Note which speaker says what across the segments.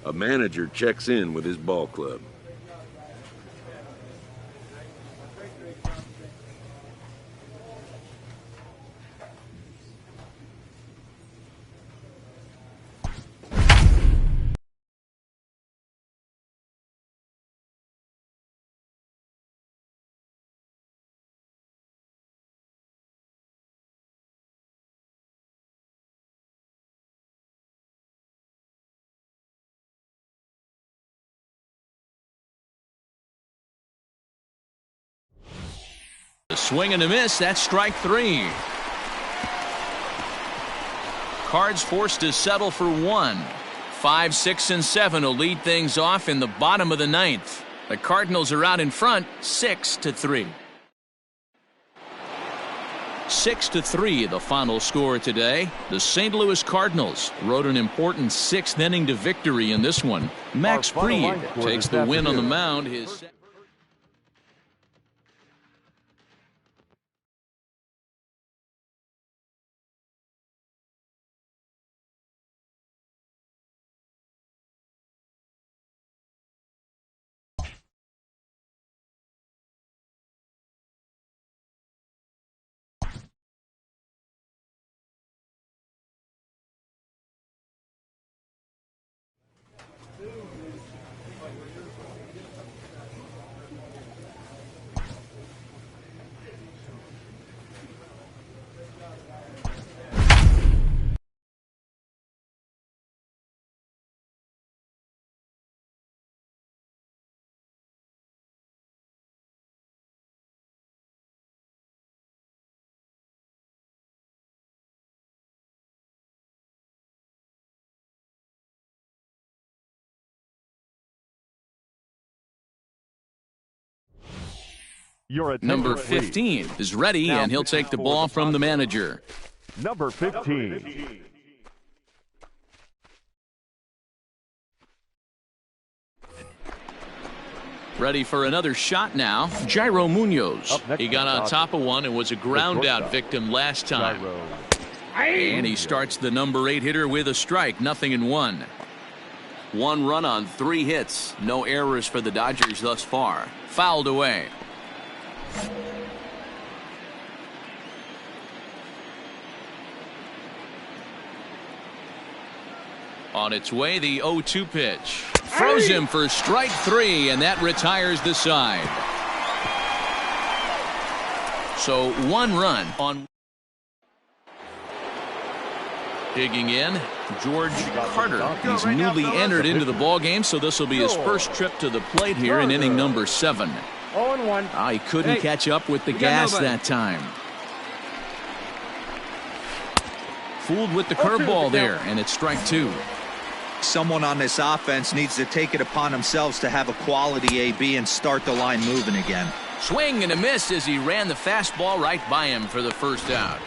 Speaker 1: A manager checks in with his ball club.
Speaker 2: A swing and a miss. That's strike three. Cards forced to settle for one. 5, 6, and 7 will lead things off in the bottom of the ninth. The Cardinals are out in front, 6-3. 6-3, the final score today. The St. Louis Cardinals rode an important 6th inning to victory in this one. Max Fried takes the win on the mound. Number 15 is ready, and he'll take the ball from the manager.
Speaker 3: Number 15.
Speaker 2: Ready for another shot now. Jairo Munoz. He got on top of one and was a ground out victim last time. And he starts the number 8 hitter with a strike. 0-1. 1 run on 3 hits. No errors for the Dodgers thus far. Fouled away. On its way, the 0-2 pitch. Throws him for strike 3, and that retires the side. So 1 run on. Digging in, George Carter. He's newly entered into the ballgame, so this will be his first trip to the plate here in inning number 7.
Speaker 4: 0-1.
Speaker 2: He couldn't catch up with the gas that time. Fooled with the curveball there, and it's strike 2.
Speaker 5: Someone on this offense needs to take it upon themselves to have a quality AB and start the line moving again.
Speaker 2: Swing and a miss as he ran the fastball right by him for the first out.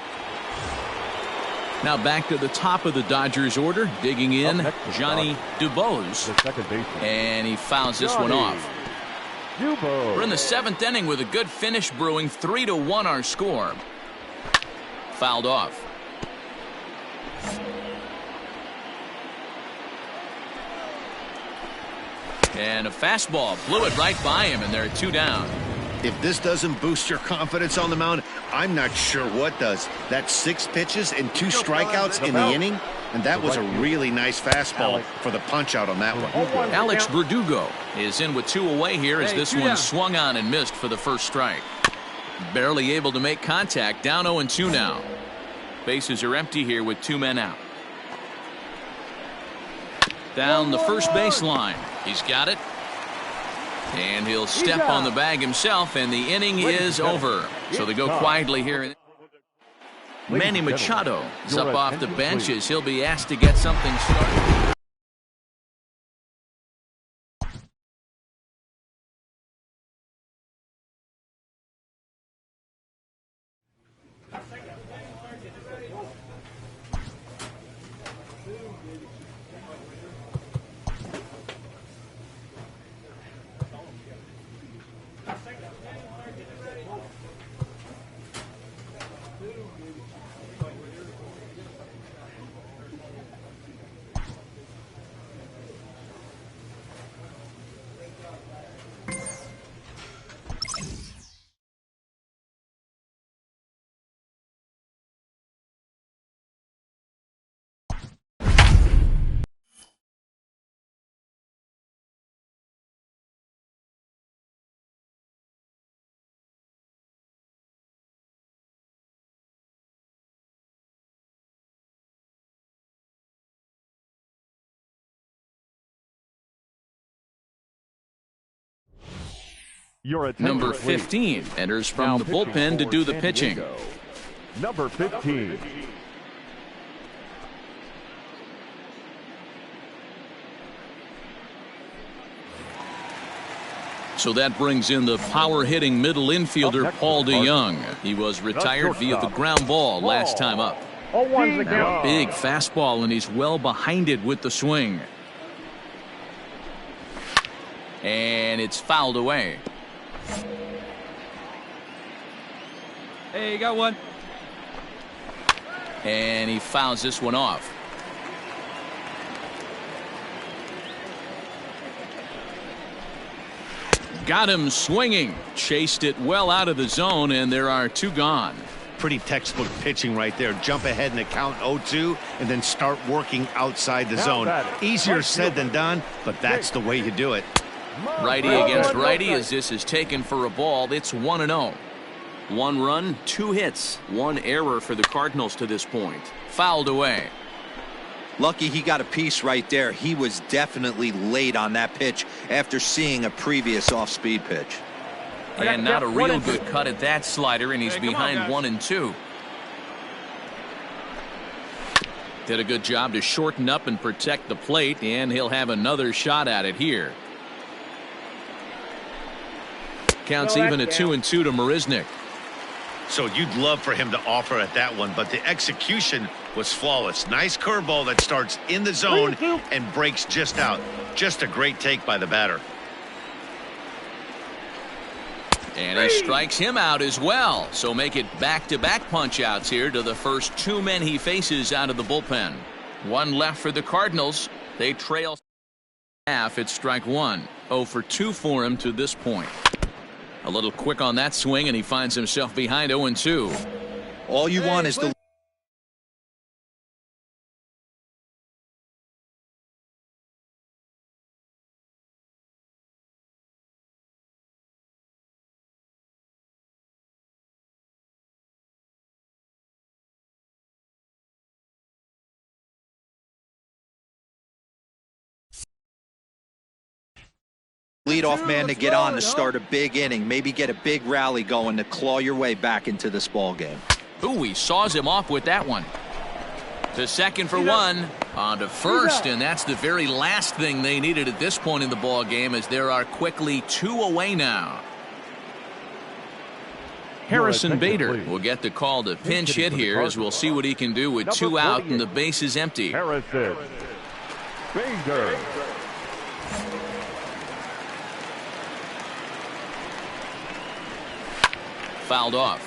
Speaker 2: Now back to the top of the Dodgers order. Digging in, Johnny Dubose. And he fouls this one off. We're in the 7th inning with a good finish brewing. 3-1 our score. Fouled off. And a fastball blew it right by him, and they're 2 down.
Speaker 6: If this doesn't boost your confidence on the mound, I'm not sure what does. That's 6 pitches and 2 strikeouts in the inning, and that was a really nice fastball for the punch out on that one.
Speaker 2: Alex Verdugo is in with 2 away here as this one swung on and missed for the first strike. Barely able to make contact. Down 0-2 now. Bases are empty here with 2 men out. Down the first baseline. He's got it. And he'll step on the bag himself, and the inning is over. So they go quietly here. Manny Machado is up off the bench as he'll be asked to get something started.
Speaker 3: Your attention,
Speaker 2: Number
Speaker 3: please.
Speaker 2: 15 enters from
Speaker 3: Now
Speaker 2: the
Speaker 3: pitching
Speaker 2: bullpen to
Speaker 3: for
Speaker 2: do the
Speaker 3: San
Speaker 2: pitching.
Speaker 3: Diego, number 15.
Speaker 2: So that brings in the power-hitting middle infielder Paul DeYoung. He was retired via the ground ball last time up. Now a big fastball, and he's well behind it with the swing. And it's fouled away.
Speaker 4: Hey, you got one.
Speaker 2: And he fouls this one off. Got him swinging. Chased it well out of the zone, and there are two gone.
Speaker 6: Pretty textbook pitching right there. Jump ahead in the count 0-2 and then start working outside the zone. Easier said than done, but that's the way you do it.
Speaker 2: Righty against righty as this is taken for a ball. It's 1-0.
Speaker 7: 1 run, 2 hits, 1 error for the Cardinals to this point.
Speaker 2: Fouled away.
Speaker 5: Lucky he got a piece right there. He was definitely late on that pitch after seeing a previous off-speed pitch.
Speaker 2: And not a real good cut at that slider, and he's behind 1-2. Did a good job to shorten up and protect the plate, and he'll have another shot at it here. Counts even at 2-2 to Marisnick.
Speaker 6: So you'd love for him to offer at that one, but the execution was flawless. Nice curveball that starts in the zone and breaks just out. Just a great take by the batter.
Speaker 2: And he strikes him out as well. So make it back-to-back punch-outs here to the first 2 men he faces out of the bullpen. 1 left for the Cardinals. They trail half. It's strike 1. 0 for 2 for him to this point. A little quick on that swing, and he finds himself behind 0-2.
Speaker 5: All you want is the leadoff man to get on to start a big inning, maybe get a big rally going to claw your way back into this ball game.
Speaker 2: Ooh, he saws him off with that one. To second for 1. On to first, and that's the very last thing they needed at this point in the ball game, as there are quickly 2 away now. Harrison Bader will get the call to pinch hit here, as we'll see what he can do with 2 out and the base is empty.
Speaker 3: Harrison Bader.
Speaker 2: Fouled off.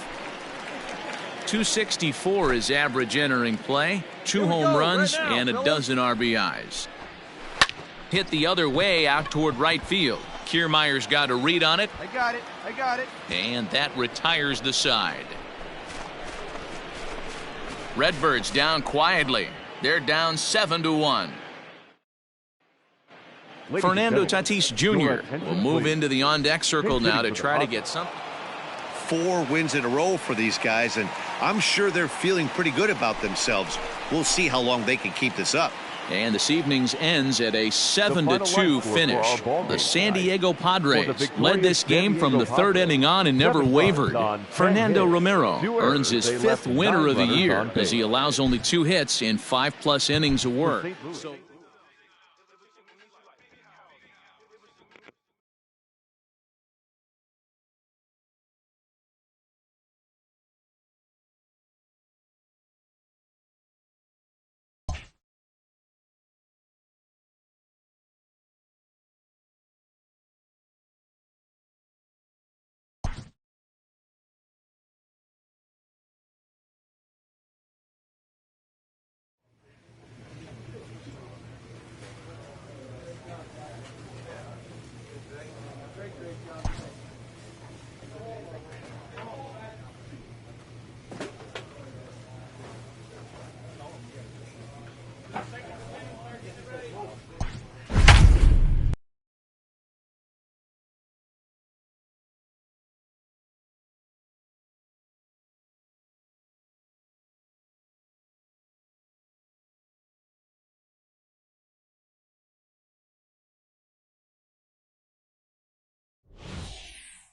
Speaker 2: 264 is average entering play. 2 home runs and a dozen RBIs. Hit the other way out toward right field. Kiermaier's got a read on it.
Speaker 4: I got it. I got it.
Speaker 2: And that retires the side. Redbirds down quietly. They're down 7-1. Fernando Tatis Jr. will move into the on-deck circle now to try to get something.
Speaker 6: 4 wins in a row for these guys, and I'm sure they're feeling pretty good about themselves. We'll see how long they can keep this up.
Speaker 2: And this evening's ends at a 7-2 finish. The San Diego Padres led this game from the 3rd inning on and never wavered. Fernando Romero earns his 5th winner of the year as he allows only 2 hits in 5+ innings of work.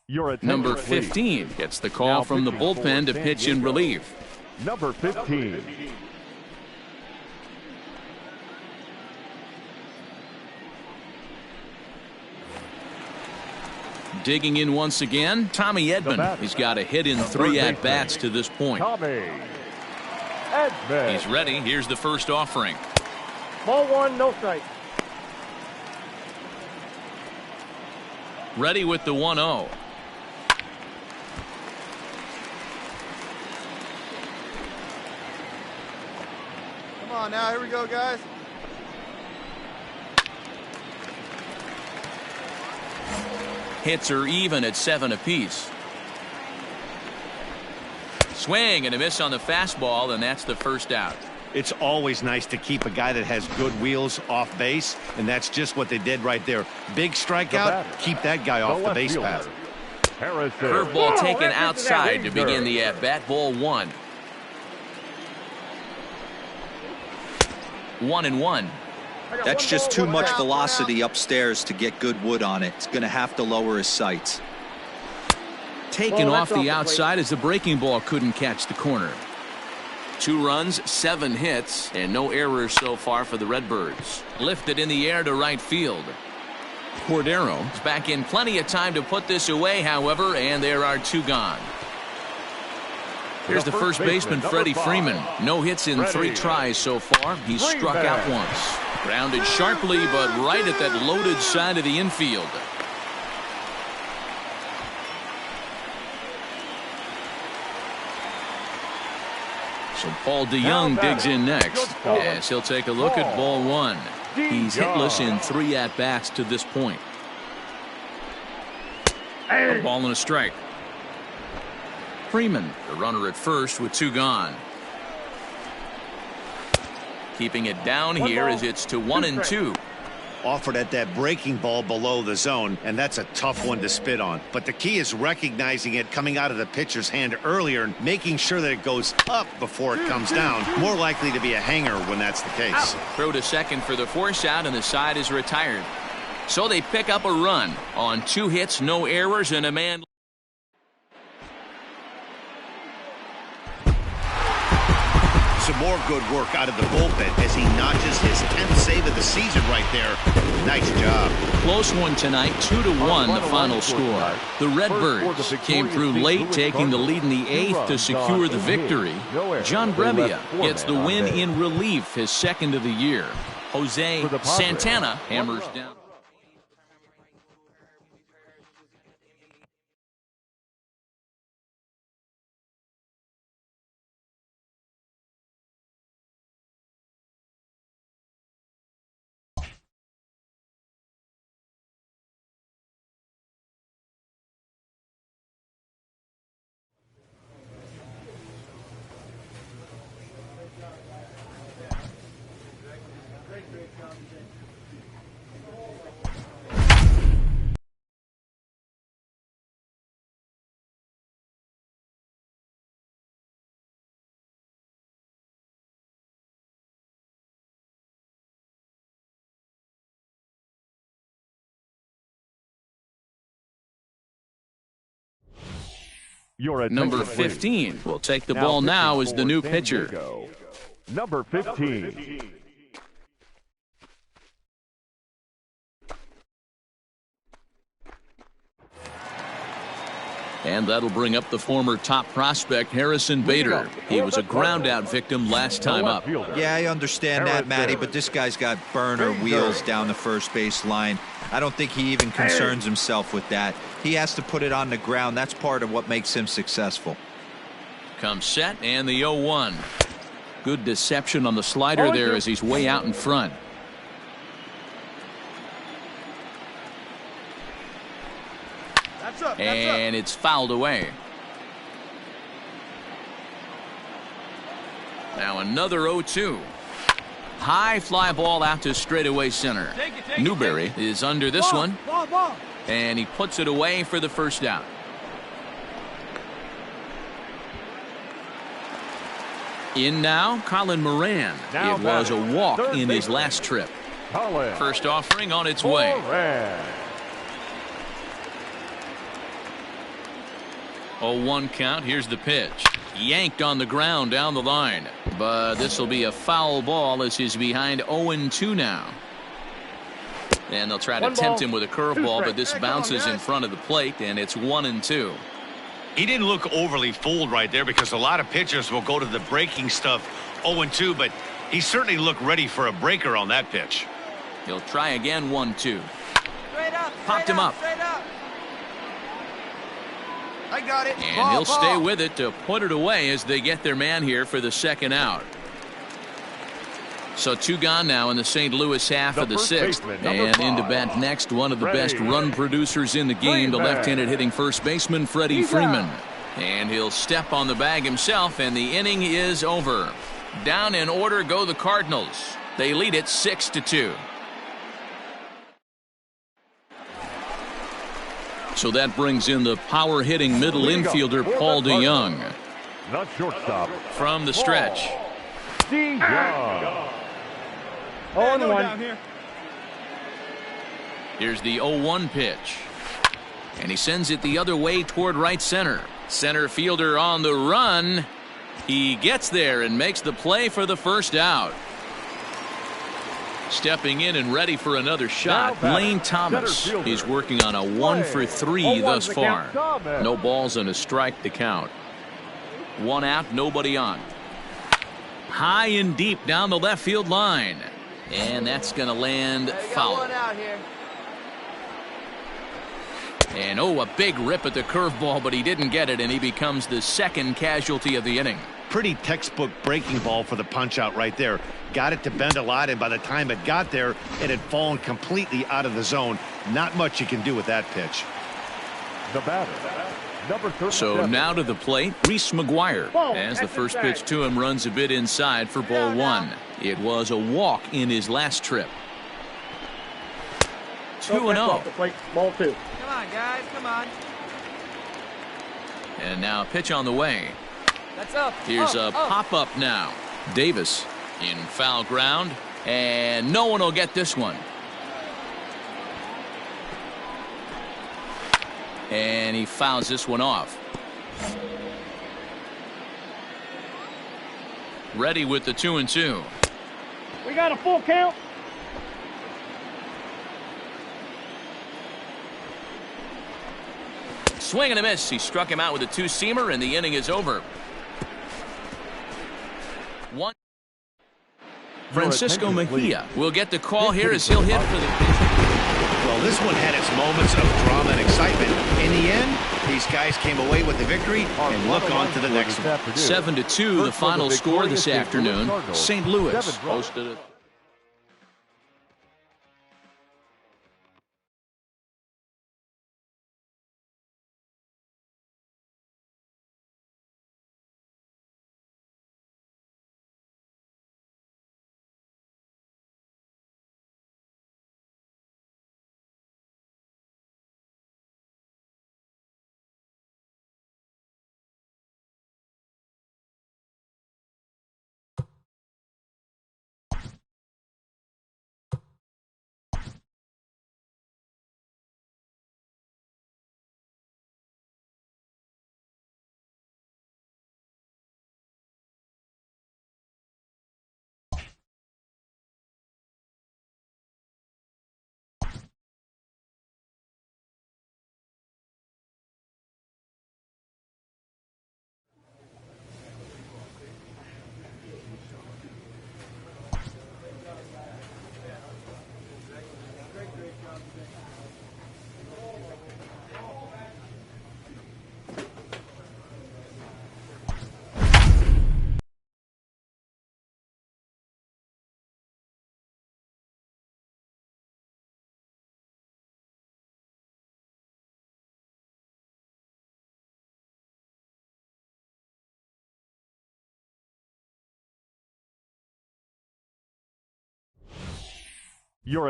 Speaker 3: Your attention,
Speaker 2: Number
Speaker 3: please.
Speaker 2: 15 gets the call
Speaker 3: Now
Speaker 2: from the
Speaker 3: pitching
Speaker 2: bullpen
Speaker 3: for
Speaker 2: to pitch
Speaker 3: San
Speaker 2: in
Speaker 3: Diego.
Speaker 2: relief.
Speaker 3: Number 15.
Speaker 2: Digging in once again, Tommy Edman. He's got a hit in 3 at-bats to this point.
Speaker 3: Tommy Edman.
Speaker 2: He's ready. Here's the first offering.
Speaker 8: Ball 1, no strike.
Speaker 2: Ready with the 1-0.
Speaker 4: Come on now, here we go, guys.
Speaker 2: Hits are even at 7 apiece. Swing and a miss on the fastball, and that's the first out.
Speaker 6: It's always nice to keep a guy that has good wheels off base, and that's just what they did right there. Big strikeout, keep that guy off the base path.
Speaker 2: Curveball taken outside to begin the at-bat. Ball 1. 1-1.
Speaker 5: That's just too much velocity upstairs to get good wood on it. It's going to have to lower his sights.
Speaker 2: Taken off the outside as the breaking ball couldn't catch the corner. 2 runs, 7 hits, and no errors so far for the Redbirds. Lifted in the air to right field. Cordero is back in plenty of time to put this away, however, and there are 2 gone. Here's the first baseman, Freddie Freeman. No hits in 3 tries so far. He's struck out once. Grounded sharply, but right at that loaded side of the infield. So Paul DeYoung digs in next, as he'll take a look at ball 1. He's hitless in 3 at-bats to this point. A ball and a strike. Freeman, the runner at first with 2 gone. Keeping it down here as it's to 1-2.
Speaker 6: Offered at that breaking ball below the zone, and that's a tough one to spit on. But the key is recognizing it coming out of the pitcher's hand earlier and making sure that it goes up before it comes down. More likely to be a hanger when that's the case.
Speaker 2: Throw to second for the force out, and the side is retired. So they pick up a run on 2 hits, no errors, and a man.
Speaker 6: Some more good work out of the bullpen as he notches his 10th save of the season right there. Nice job.
Speaker 2: Close one tonight, 2-1 the final score. The Redbirds came through late, taking the lead in the 8th to secure the victory. John Brebbia gets the win in relief, his 2nd of the year. Jose Santana hammers down. Number 15 will take the ball now as the new pitcher.
Speaker 3: Number 15.
Speaker 2: And that'll bring up the former top prospect, Harrison Bader. He was a ground-out victim last time up.
Speaker 5: Yeah, I understand that, Matty, but this guy's got burner wheels down the first base line. I don't think he even concerns himself with that. He has to put it on the ground. That's part of what makes him successful.
Speaker 2: Comes set, and the 0-1. Good deception on the slider there as he's way out in front. And it's fouled away. Now another 0-2. High fly ball out to straightaway center. Newberry is under this one. And he puts it away for the first out. In now, Colin Moran. It was a walk in his last trip. First offering on its way. 0-1 count. Here's the pitch. Yanked on the ground down the line. But this will be a foul ball as he's behind 0-2 now. And they'll try to tempt him with a curveball, but this bounces in front of the plate, and it's 1-2.
Speaker 6: He didn't look overly fooled right there because a lot of pitchers will go to the breaking stuff 0-2, but he certainly looked ready for a breaker on that pitch.
Speaker 2: He'll try again. 1-2. Popped him up.
Speaker 4: I got it.
Speaker 2: And he'll stay with it to put it away as they get their man here for the second out. So 2 gone now in the St. Louis half of the 6th. And into bat next, one of the best run producers in the game, the left-handed hitting first baseman Freddie Freeman. And he'll step on the bag himself, and the inning is over. Down in order go the Cardinals. They lead it 6-2. So that brings in the power-hitting middle infielder Paul DeYoung.
Speaker 3: Not shortstop.
Speaker 2: From the stretch.
Speaker 3: DeYoung.
Speaker 8: 0-1.
Speaker 2: Here's the 0-1 pitch. And he sends it the other way toward right center. Center fielder on the run. He gets there and makes the play for the first out. Stepping in and ready for another shot, Lane Thomas. He's working on a 1-for-3 thus far. No balls and a strike to count. 1 out, nobody on. High and deep down the left field line. And that's going to land foul. And a big rip at the curveball, but he didn't get it, and he becomes the second casualty of the inning.
Speaker 6: Pretty textbook breaking ball for the punch out right there. Got it to bend a lot, and by the time it got there, it had fallen completely out of the zone. Not much you can do with that pitch.
Speaker 3: The batter, number 37.
Speaker 2: So now to the plate, Reese McGuire. As the first pitch to him runs a bit inside for ball 1. It was a walk in his last trip. 2-0.
Speaker 8: Ball 2.
Speaker 4: Come on, guys. Come on.
Speaker 2: And now a pitch on the way.
Speaker 4: That's up.
Speaker 2: Here's a pop-up now. Davis in foul ground, and no one will get this one. And he fouls this one off. Ready with the 2-2.
Speaker 8: We got a full count.
Speaker 2: Swing and a miss. He struck him out with a 2-seamer, and the inning is over. Francisco Mejia will get the call here as he'll hit for the pitch.
Speaker 6: Well, this one had its moments of drama and excitement. In the end, these guys came away with the victory and look on to the next one.
Speaker 2: 7-2 the final score this afternoon. St. Louis hosted it.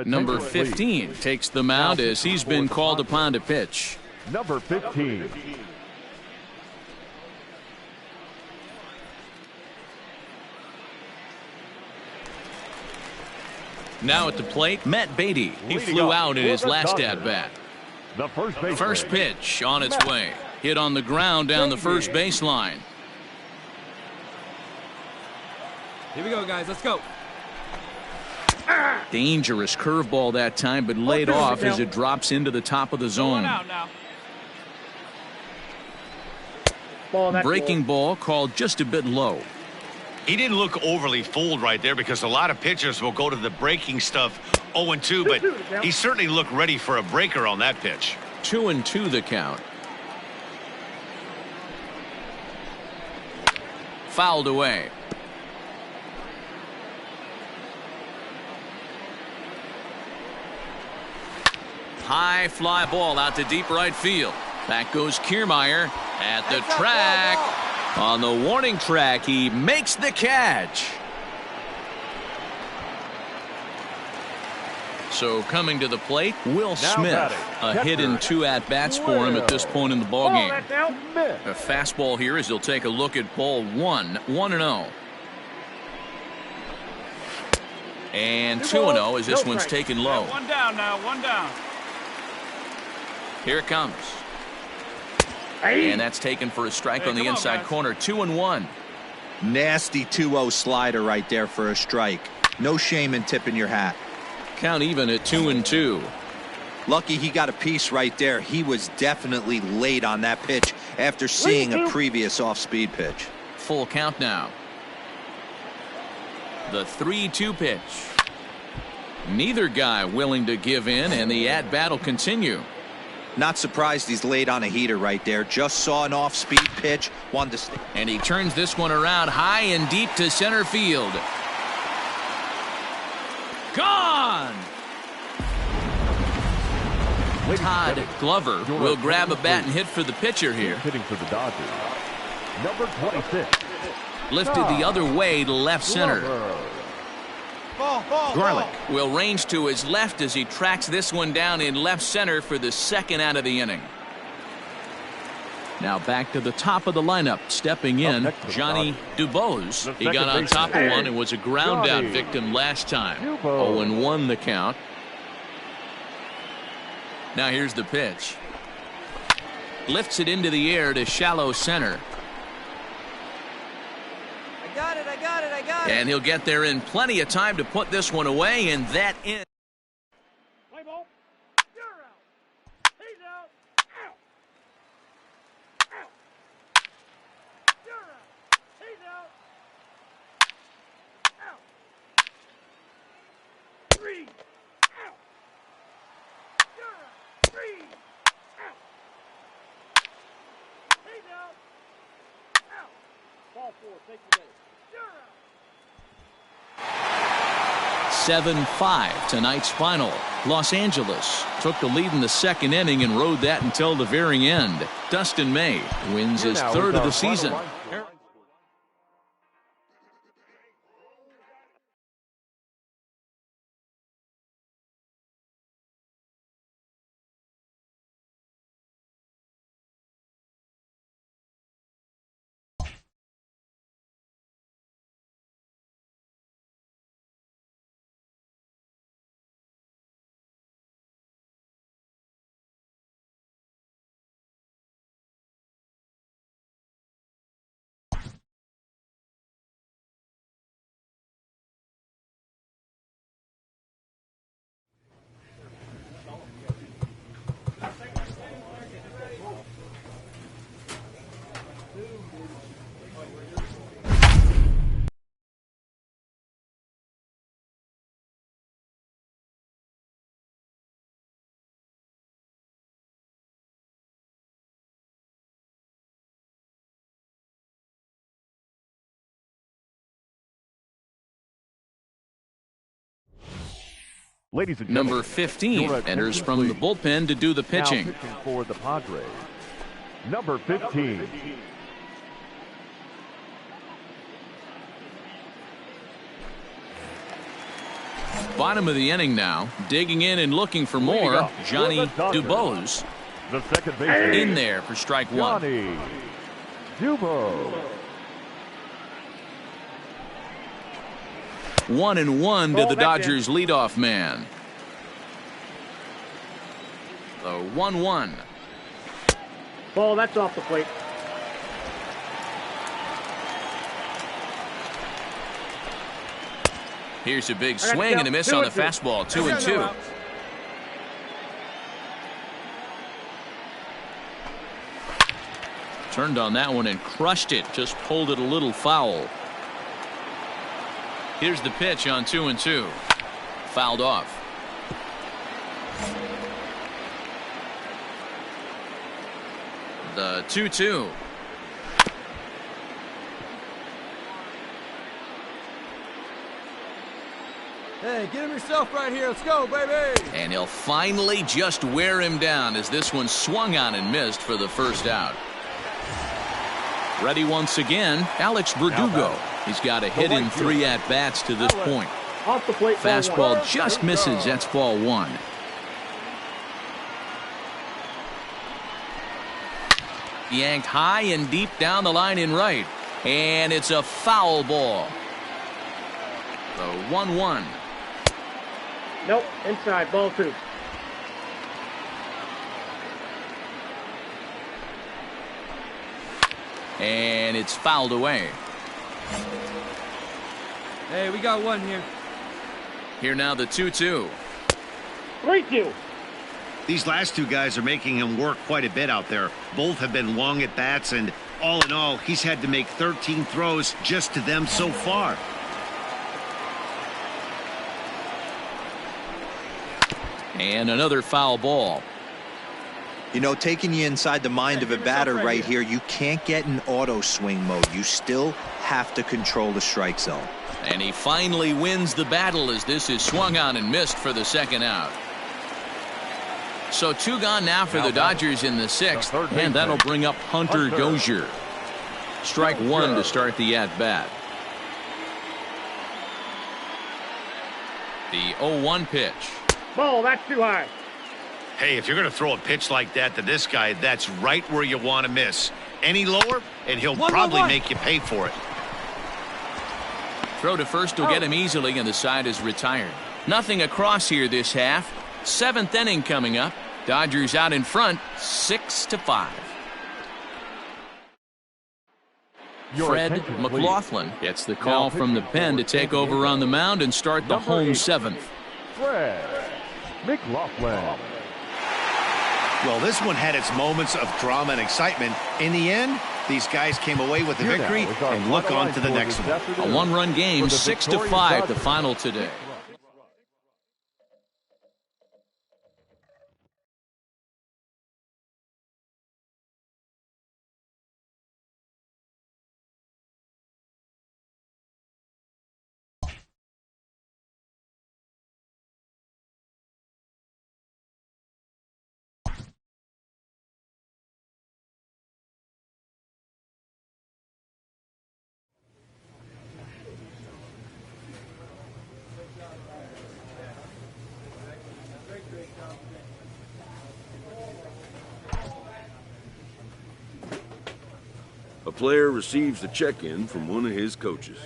Speaker 2: Number 15 takes the mound as he's been called upon to pitch.
Speaker 3: Number 15.
Speaker 2: Now at the plate, Matt Beatty. He flew out in his last at-bat.
Speaker 3: The first
Speaker 2: First pitch on its way. Hit on the ground down the first baseline.
Speaker 4: Here we go, guys. Let's go.
Speaker 2: Dangerous curveball that time, but laid off as it drops into the top of the zone. Breaking ball called just a bit low.
Speaker 6: He didn't look overly fooled right there because a lot of pitchers will go to the breaking stuff 0-2, but he certainly looked ready for a breaker on that pitch.
Speaker 2: 2-2 the count. Fouled away. High fly ball out to deep right field. Back goes Kiermaier at the track. On the warning track, he makes the catch. So coming to the plate, Will Smith. A hit and 2 at-bats for him at this point in the ballgame. A fastball here as he'll take a look at ball 1, 1-0. And 2-0 as this one's taken low.
Speaker 8: One down now, one down.
Speaker 2: Here it comes. And that's taken for a strike on the inside corner. 2-1.
Speaker 5: Nasty 2-0 slider right there for a strike. No shame in tipping your hat.
Speaker 2: Count even at 2-2.
Speaker 5: Lucky he got a piece right there. He was definitely late on that pitch after seeing a previous off-speed pitch.
Speaker 2: Full count now. The 3-2 pitch. Neither guy willing to give in, and the at-bat will continue.
Speaker 5: Not surprised he's laid on a heater right there. Just saw an off-speed pitch. Wanted to stay.
Speaker 2: And he turns this one around high and deep to center field. Gone! Todd Glover will grab a bat and hit for the pitcher here.
Speaker 3: Hitting for the Dodgers. Number 26.
Speaker 2: Lifted the other way to left center.
Speaker 4: Garlic
Speaker 2: Will range to his left as he tracks this one down in left center for the second out of the inning. Now back to the top of the lineup. Stepping in, Johnny Dubose. He got on top of one and was a ground out victim last time. 0-1 the count. Now here's the pitch. Lifts it into the air to shallow center.
Speaker 4: I got it, I got it, I got it.
Speaker 2: And he'll get there in plenty of time to put this one away, and that in.
Speaker 8: Play ball. You're out. He's out. Out. Out. You're out. He's out. Out. 3. Out. You're out. 3. Out. He's out. Out. Ball 4. Take the base. You're out.
Speaker 2: 7-5 tonight's final. Los Angeles took the lead in the second inning and rode that until the very end. Dustin May wins his third of the season.
Speaker 3: Ladies and
Speaker 2: Number
Speaker 3: gentlemen,
Speaker 2: 15 enters from the bullpen to do the pitching.
Speaker 3: now pitching for the Padres. Number 15.
Speaker 2: Bottom of the inning now. Digging in and looking for more. Johnny Dubose
Speaker 3: The second baseman.
Speaker 2: in there for strike one.
Speaker 3: Johnny Dubose.
Speaker 2: 1-1 to the Dodgers leadoff man. The 1-1.
Speaker 8: Ball, that's off the plate.
Speaker 2: Here's a big swing and a miss on the fastball. 2-2. Turned on that one and crushed it. Just pulled it a little foul. Here's the pitch on 2-2. Fouled off. The 2-2.
Speaker 4: Hey, get him yourself right here. Let's go, baby.
Speaker 2: And he'll finally just wear him down as this one swung on and missed for the first out. Ready once again, Alex Verdugo. He's got a hit in 3 at-bats to this point.
Speaker 8: Off the plate.
Speaker 2: Fastball just misses. That's ball 1. Yanked high and deep down the line in right. And it's a foul ball. The 1-1.
Speaker 8: Nope, inside, ball 2.
Speaker 2: And it's fouled away.
Speaker 4: Hey, we got one here.
Speaker 2: Here now the 2-2.
Speaker 8: 3-2.
Speaker 6: These last two guys are making him work quite a bit out there. Both have been long at bats, and all in all, he's had to make 13 throws just to them so far.
Speaker 2: And another foul ball.
Speaker 5: You know, taking you inside the mind of a batter right here, you can't get in auto swing mode. You still have to control the strike zone.
Speaker 2: And he finally wins the battle as this is swung on and missed for the second out. So 2 gone now for the Dodgers in the 6th, and that'll bring up Hunter Dozier. Strike 1 to start the at-bat. The 0-1 pitch.
Speaker 8: Ball, that's too high.
Speaker 6: Hey, if you're going to throw a pitch like that to this guy, that's right where you want to miss. Any lower, and he'll probably make you pay for it.
Speaker 2: Throw to first will get him easily, and the side is retired. Nothing across here this half. 7th inning coming up. Dodgers out in front, 6-5. Fred McLaughlin gets the call from the pen to take over on the mound and start the home 7th.
Speaker 3: Fred McLaughlin.
Speaker 6: Well, this one had its moments of drama and excitement. In the end, these guys came away with the victory and look on to the next one.
Speaker 2: A 1-run game, 6-5, the final today.
Speaker 1: A player receives a check-in from one of his coaches.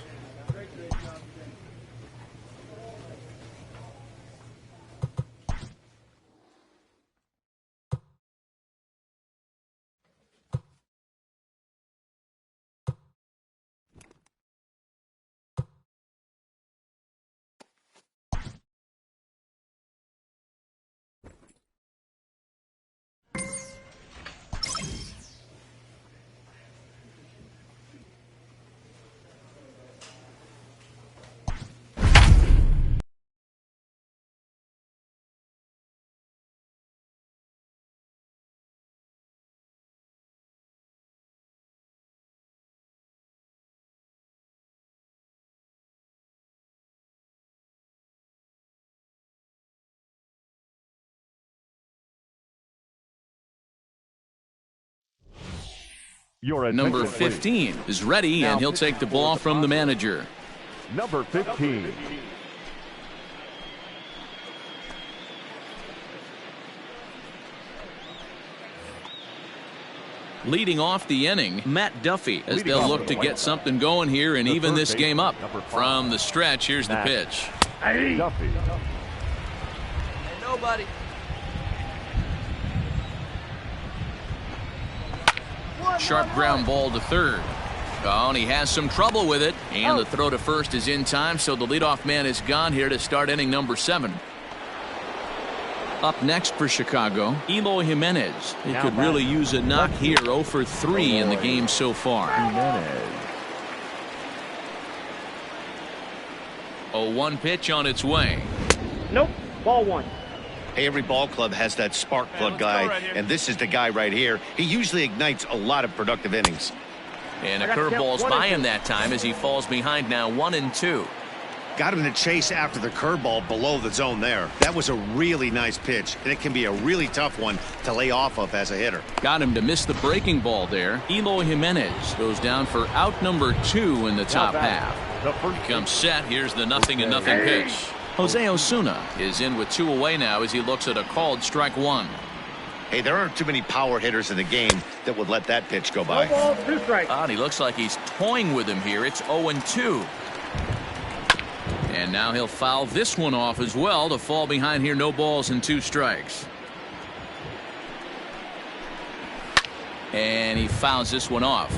Speaker 2: Number 15 is ready, and he'll take the ball from the manager.
Speaker 3: Number 15.
Speaker 2: Leading off the inning, Matt Duffy, as they'll look to get something going here and even this game up. From the stretch, here's the pitch.
Speaker 3: Duffy.
Speaker 4: Hey, nobody.
Speaker 2: Sharp ground ball to third. Oh, and he has some trouble with it. And the throw to first is in time, so the leadoff man is gone here to start inning number 7. Up next for Chicago, Eloy Jimenez. He could really use a knock here. 0 for 3 in the game so far. 0-1 pitch on its way.
Speaker 8: Nope. Ball 1.
Speaker 6: Hey, every ball club has that spark plug guy, and this is the guy right here. He usually ignites a lot of productive innings.
Speaker 7: And a curveball's by him that time as he falls behind now 1-2.
Speaker 6: Got him to chase after the curveball below the zone there. That was a really nice pitch, and it can be a really tough one to lay off of as a hitter.
Speaker 2: Got him to miss the breaking ball there. Eloy Jimenez goes down for out number 2 in the top half. Comes set. Here's the 0-0 pitch. Jose Osuna is in with 2 away now as he looks at a called strike 1.
Speaker 6: Hey, there aren't too many power hitters in the game that would let that pitch go by.
Speaker 8: 1 ball, 2 strikes.
Speaker 2: And he looks like he's toying with him here. It's 0-2. And now he'll foul this one off as well to fall behind here. No balls and 2 strikes. And he fouls this one off.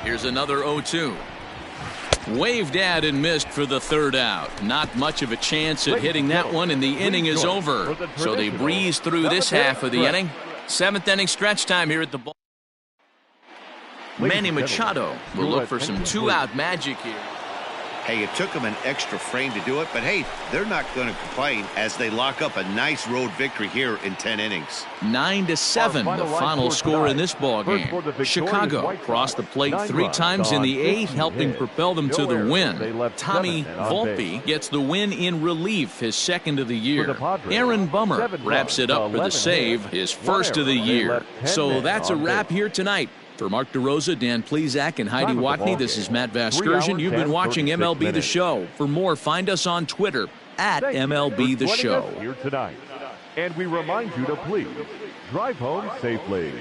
Speaker 2: Here's another 0-2. Waved at and missed for the 3rd out. Not much of a chance at hitting that one, and the inning is over. So they breeze through this half of the inning. 7th inning stretch time here at the ball. Manny Machado will look for some 2-out magic here.
Speaker 6: Hey, it took them an extra frame to do it, but hey, they're not going to complain as they lock up a nice road victory here in 10 innings.
Speaker 2: 9-7, the final score in this ball game. Chicago crossed the plate 3 times in the 8th, helping propel them to the win. Tommy Volpe gets the win in relief, his 2nd of the year. Aaron Bummer wraps it up for the save, his 1st of the year. So that's a wrap here tonight. For Mark DeRosa, Dan Plezak, and Heidi Watney, this is Matt Vasgersian. You've been watching MLB The Show. For more, find us on Twitter at MLB The Show.
Speaker 3: Here tonight. And we remind you to please drive home safely.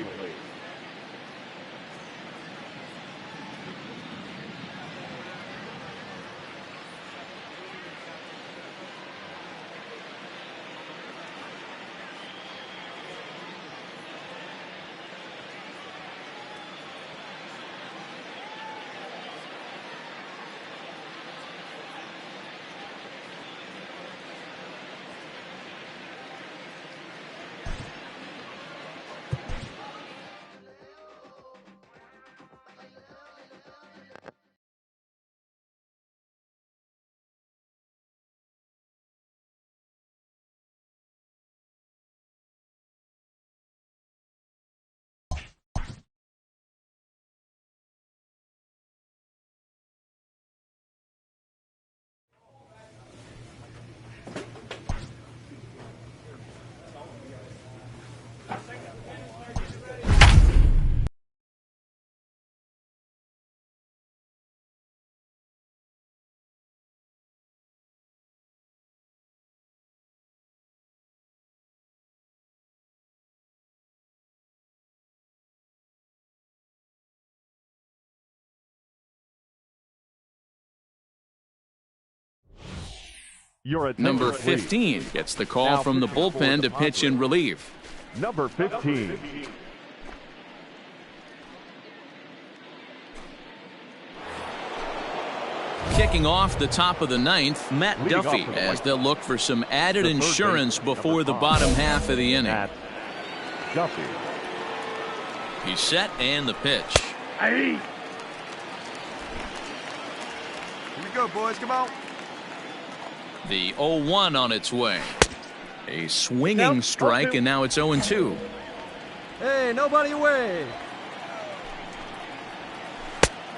Speaker 2: Number 15 gets the call from the bullpen to pitch in relief.
Speaker 3: Number 15.
Speaker 2: Kicking off the top of the 9th, Matt Duffy, as they'll look for some added insurance before the bottom half of the inning.
Speaker 3: Duffy.
Speaker 2: He's set and the pitch.
Speaker 4: Here we go, boys. Come on.
Speaker 2: The 0-1 on its way. A swinging strike, and now it's 0-2.
Speaker 4: Hey, nobody away.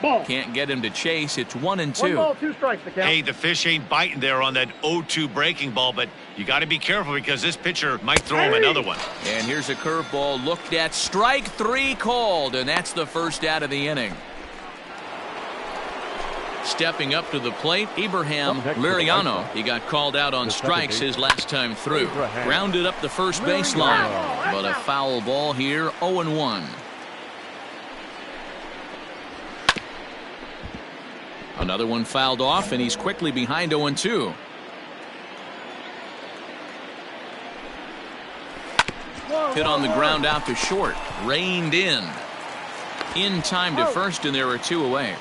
Speaker 8: Ball.
Speaker 2: Can't get him to chase. It's 1-2.
Speaker 8: 1 ball, 2 strikes, the count.
Speaker 6: Hey, the fish ain't biting there on that 0-2 breaking ball, but you got to be careful because this pitcher might throw him another one.
Speaker 2: And here's a curveball looked at. Strike 3 called, and that's the 1st out of the inning. Stepping up to the plate, Abraham Liriano. He got called out on strikes his last time through. Grounded up the first baseline, but a foul ball here, 0-1. Another one fouled off, and he's quickly behind 0-2. Hit on the ground out to short. Reined in. In time to first, and there are 2 away.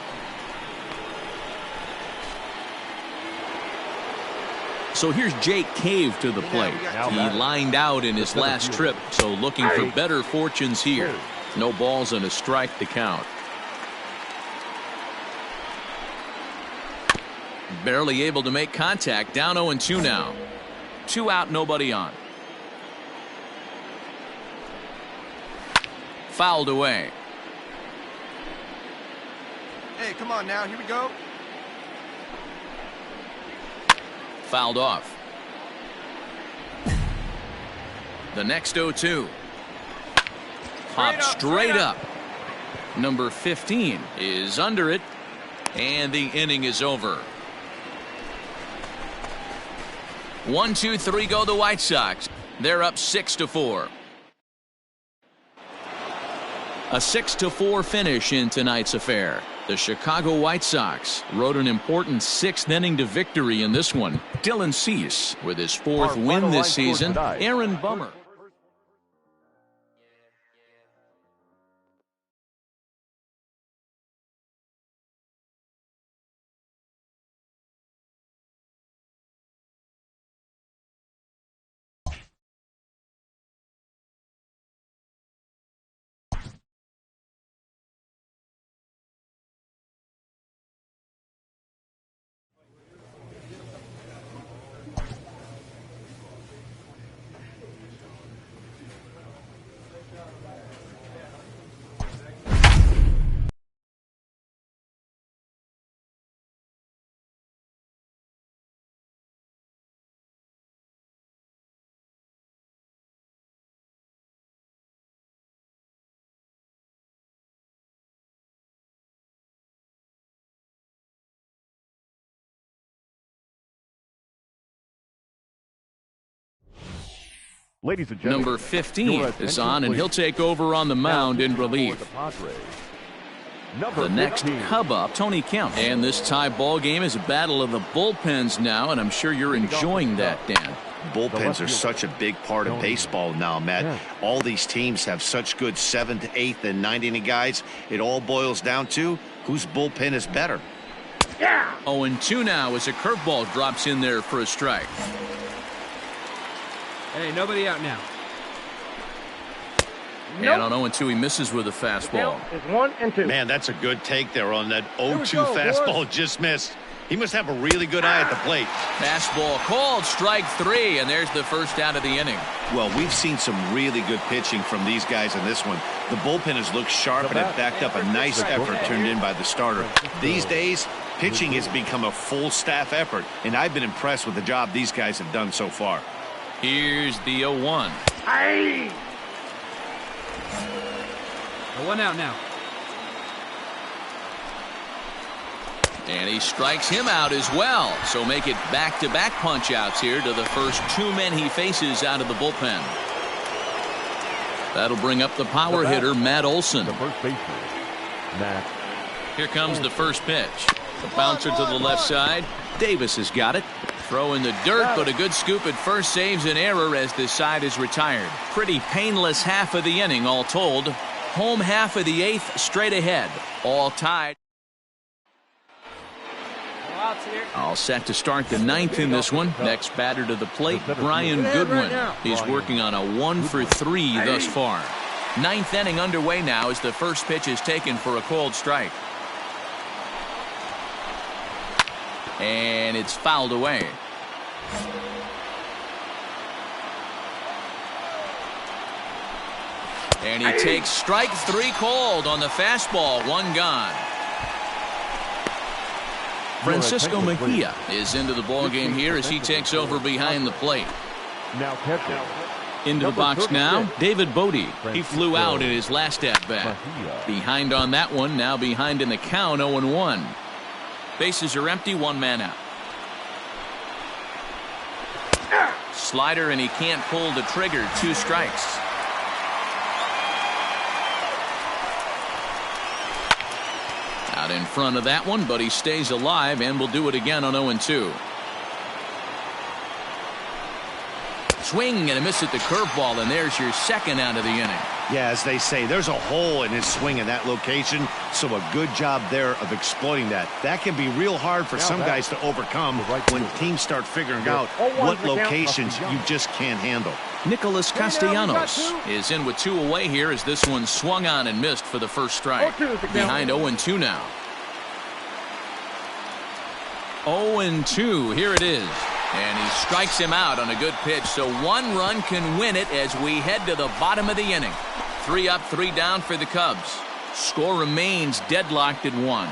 Speaker 2: So here's Jake Cave to the plate. He lined out in his last trip, so looking for better fortunes here. No balls and a strike to count. Barely able to make contact. Down 0-2 now. 2 out, nobody on. Fouled away.
Speaker 4: Hey, come on now. Here we go.
Speaker 2: Fouled off. The next 0-2. Pop straight up. Number 15 is under it, and the inning is over. 1, 2, 3 go the White Sox. They're up 6-4. A 6-4 finish in tonight's affair. The Chicago White Sox rode an important 6th inning to victory in this one. Dylan Cease with his 4th win this season. Aaron Bummer.
Speaker 3: Ladies and gentlemen,
Speaker 2: number 15 is on, and he'll take over on the mound in relief. The next Cub up, Tony Kemp. And this tie ball game is a battle of the bullpens now, and I'm sure you're enjoying that, Dan.
Speaker 6: Bullpens are such a big part of baseball now, Matt. All these teams have such good 7th, 8th, and 9th inning guys. It all boils down to whose bullpen is better.
Speaker 2: 0-2 now as a curveball drops in there for a strike.
Speaker 4: Hey, nobody out now.
Speaker 2: And on 0-2, he misses with a fastball.
Speaker 8: It's 1-2.
Speaker 6: Man, that's a good take there on that 0-2
Speaker 4: go,
Speaker 6: fastball.
Speaker 4: boys.
Speaker 6: Just missed. He must have a really good eye at the plate.
Speaker 2: Fastball called, strike 3, and there's the first out of the inning.
Speaker 6: Well, we've seen some really good pitching from these guys in this one. The bullpen has looked sharp and it backed up a nice effort turned in by the starter. These days, pitching has become a full staff effort, and I've been impressed with the job these guys have done so far.
Speaker 2: Here's the 0-1.
Speaker 4: Hey! 1 out now.
Speaker 2: And he strikes him out as well. So make it back-to-back punch-outs here to the first 2 men he faces out of the bullpen. That'll bring up the power hitter, Matt Olson.
Speaker 3: The first baseman, Matt.
Speaker 2: Here comes the first pitch. The bouncer to the left side. Davis has got it. Throw in the dirt, but a good scoop at first saves an error as this side is retired. Pretty painless half of the inning, all told. Home half of the 8th, straight ahead. All tied. All set to start the 9th in this one. Next batter to the plate, Brian Goodwin. He's working on a 1-for-3 thus far. 9th inning underway now as the first pitch is taken for a called strike. And it's fouled away. And he takes strike 3 called on the fastball. 1 gone. Francisco Mejia is into the ballgame here as he takes over behind the plate.
Speaker 3: Now catching.
Speaker 2: Into the box now, David Bodie. He flew out in his last at-bat. Behind on that one, now behind in the count, 0-1. Bases are empty, 1 man out. Slider, and he can't pull the trigger. 2 strikes. Out in front of that one, but he stays alive and will do it again on 0-2. swing and a miss at the curveball, and there's your second out of the inning.
Speaker 6: Yeah, as they say, there's a hole in his swing in that location, so a good job there of exploiting that. That can be real hard for some guys to overcome when teams start figuring out what locations you just can't handle.
Speaker 2: Nicholas Castellanos is in with 2 away here as this one swung on and missed for the first strike. Behind 0-2 now. 0-2, here it is. And he strikes him out on a good pitch, so 1 run can win it as we head to the bottom of the inning. 3 up, 3 down for the Cubs. Score remains deadlocked at 1.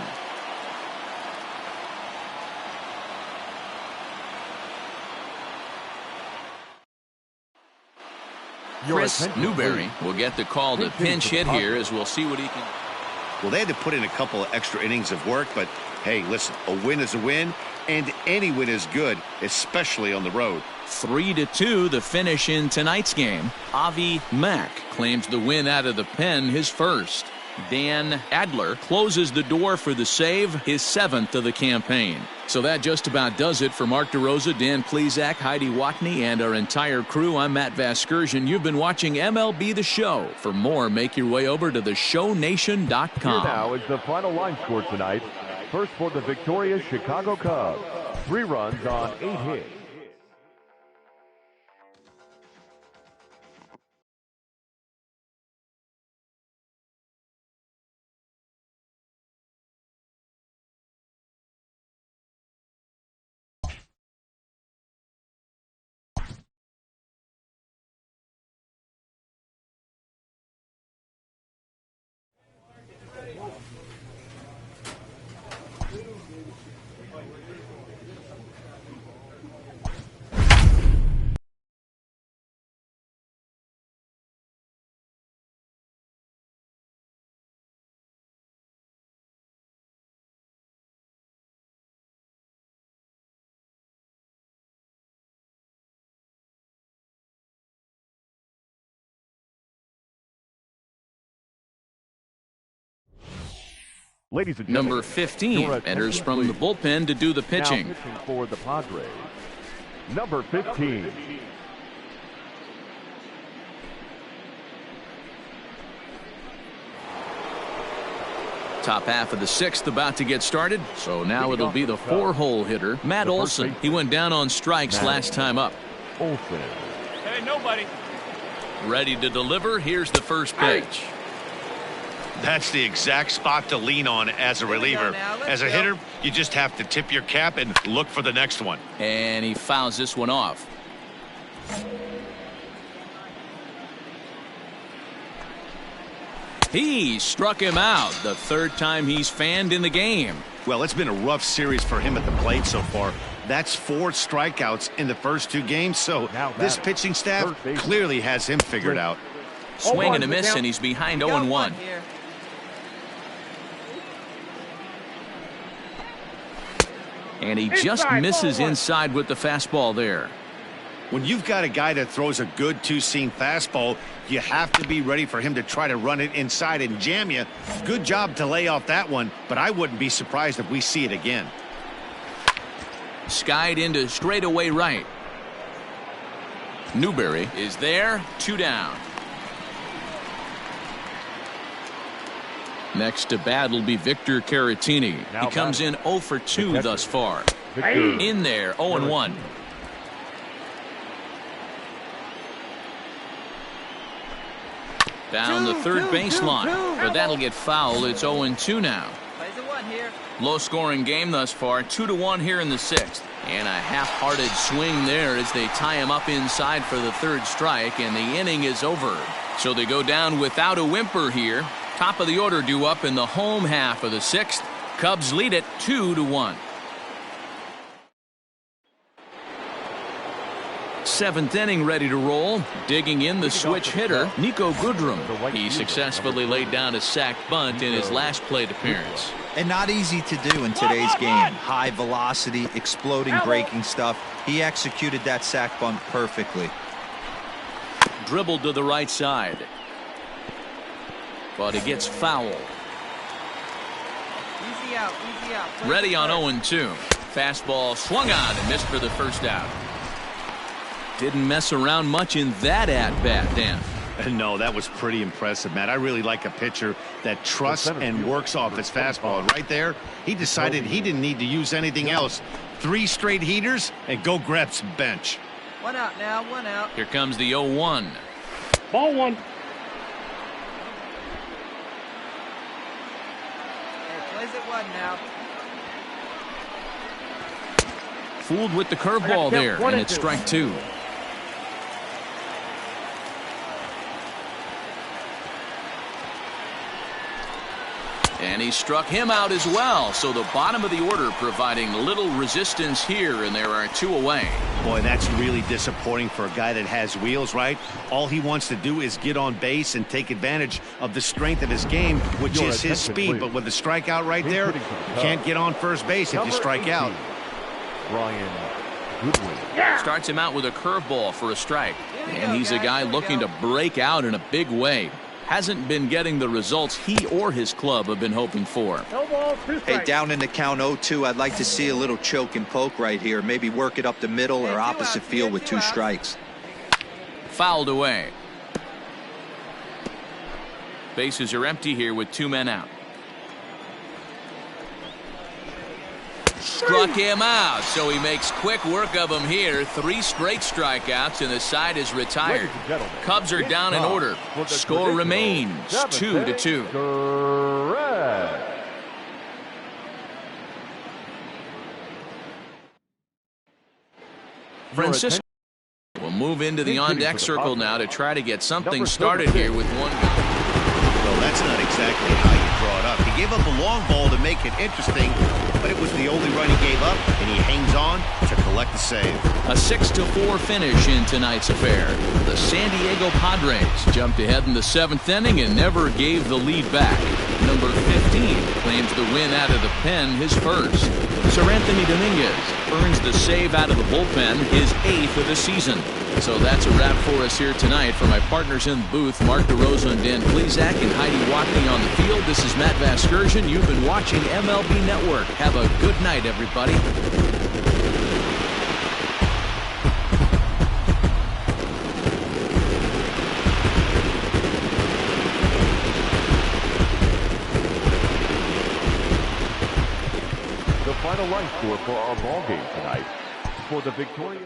Speaker 2: Chris Newberry will get the call to pinch hit here, as we'll see what he can.
Speaker 6: Well, they had to put in a couple of extra innings of work, but hey, listen, a win is a win, and any win is good, especially on the road.
Speaker 2: 3-2 the finish in tonight's game. Avi Mack claims the win out of the pen, his first. Dan Adler closes the door for the save, his 7th of the campaign. So that just about does it for Mark DeRosa, Dan Plesac, Heidi Watney, and our entire crew. I'm Matt Vasgersian. You've been watching MLB The Show. For more, make your way over to theshownation.com.
Speaker 3: Here now is the final line score tonight. First for the victorious Chicago Cubs. 3 runs on 8 hits. Ladies and gentlemen,
Speaker 2: number 15 enters from the bullpen to do the pitching.
Speaker 3: Now pitching for the Padres, number 15.
Speaker 2: Top half of the 6th about to get started, so now it'll be the 4-hole hitter, Matt Olson. He went down on strikes last time up.
Speaker 3: Olson.
Speaker 8: Hey, nobody.
Speaker 2: Ready to deliver. Here's the first pitch.
Speaker 6: That's the exact spot to lean on as a reliever. As a hitter, you just have to tip your cap and look for the next one.
Speaker 2: And he fouls this one off. He struck him out, the 3rd time he's fanned in the game.
Speaker 6: Well, it's been a rough series for him at the plate so far. That's 4 strikeouts in the first 2 games, so this pitching staff clearly has him figured out.
Speaker 2: Swing and a miss, and he's behind 0-1. And he just misses inside with the fastball there.
Speaker 6: When you've got a guy that throws a good 2-seam fastball, you have to be ready for him to try to run it inside and jam you. Good job to lay off that one, but I wouldn't be surprised if we see it again.
Speaker 2: Skied into straightaway right. Newberry is there, 2 down. Next to bat will be Victor Caratini. He comes in 0 for 2 thus far. In there, 0-1. Down the 3rd baseline, but that'll get fouled. It's 0-2 now. Low scoring game thus far, 2-1 here in the 6th. And a half-hearted swing there as they tie him up inside for the 3rd strike, and the inning is over. So they go down without a whimper here. Top of the order due up in the home half of the 6th. Cubs lead it 2-1. 7th inning ready to roll. Digging in the switch hitter, Nico Goodrum. He successfully laid down a sacked bunt in his last plate appearance.
Speaker 5: And not easy to do in today's game. High velocity, exploding breaking stuff. He executed that sack bunt perfectly.
Speaker 2: Dribbled to the right side. But it gets fouled.
Speaker 9: Easy out, easy out.
Speaker 2: Ready on 0-2. Fastball swung on and missed for the first out. Didn't mess around much in that at-bat, Dan.
Speaker 6: No, that was pretty impressive, Matt. I really like a pitcher that trusts and works off his fastball. And right there, he decided he didn't need to use anything else. 3 straight heaters and go grab some bench.
Speaker 4: 1 out now, 1 out.
Speaker 2: Here comes the 0-1.
Speaker 8: Ball 1.
Speaker 4: Plays it 1 now.
Speaker 2: Fooled with the curveball there, and it's strike 2. And he struck him out as well. So the bottom of the order providing little resistance here, and there are 2 away.
Speaker 6: Boy, that's really disappointing for a guy that has wheels, right? All he wants to do is get on base and take advantage of the strength of his game, which is his speed. But with the strikeout right there, you can't get on first base if you strike out.
Speaker 3: Ryan Goodwin.
Speaker 2: Starts him out with a curveball for a strike. And he's a guy looking to break out in a big way. Hasn't been getting the results he or his club have been hoping for.
Speaker 5: Hey, down in the count 0-2, I'd like to see a little choke and poke right here. Maybe work it up the middle or opposite field with 2 strikes.
Speaker 2: Fouled away. Bases are empty here with 2 men out. Struck him out, so he makes quick work of him here. 3 straight strikeouts, and the side is retired. Cubs are down in order. Score remains 2-2. Francisco will move into the on-deck circle now to try to get something started here with 1 go.
Speaker 6: Well, that's not exactly how you draw it up. He gave up a long ball to make it interesting, but it was the only run he gave up, and he hangs on to collect the save.
Speaker 2: A 6-4 finish in tonight's affair. The San Diego Padres jumped ahead in the 7th inning and never gave the lead back. Number 15 claims the win out of the pen, his first. Sir Anthony Dominguez earns the save out of the bullpen, his 8th of the season. So that's a wrap for us here tonight. For my partners in the booth, Mark DeRosa and Dan Plesac and Heidi Watney on the field, this is Matt Vasgersian. You've been watching MLB Network. Have a good night, everybody.
Speaker 3: The final line score for our ball game tonight. For the Victoria